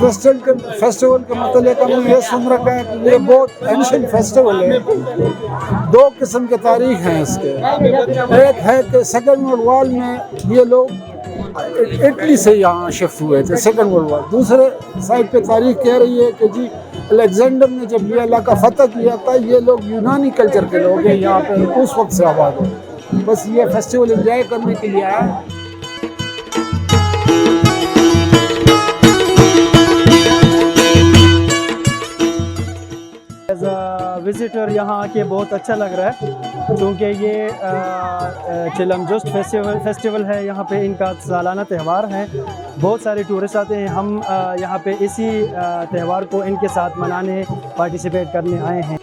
Festival के मतलब हम ये सुन रखे हैं कि ये बहुत एंशिएंट फेस्टिवल है। दो किस्म के तारीख हैं इसके। एक है कि सेकेंड वर्ल्ड वॉर में ये लोग इटली से यहाँ शिफ्ट हुए थे, सेकेंड वर्ल्ड वॉर। दूसरे साइड पे तारीख कह रही है कि जी अलेक्जेंडर ने जब ये इलाका फतह किया था, ये लोग यूनानी कल्चर के लोग हैं, यहाँ पे उस वक्त से आबाद है। बस ये फेस्टिवल एंजॉय करने के लिए आया। एज अ विज़िटर यहाँ आके बहुत अच्छा लग रहा है, क्योंकि ये चिलम जोस्ट फेस्टिवल है। यहाँ पे इनका सालाना त्यौहार है। बहुत सारे टूरिस्ट आते हैं। हम यहाँ पे इसी त्यौहार को इनके साथ मनाने, पार्टिसिपेट करने आए हैं।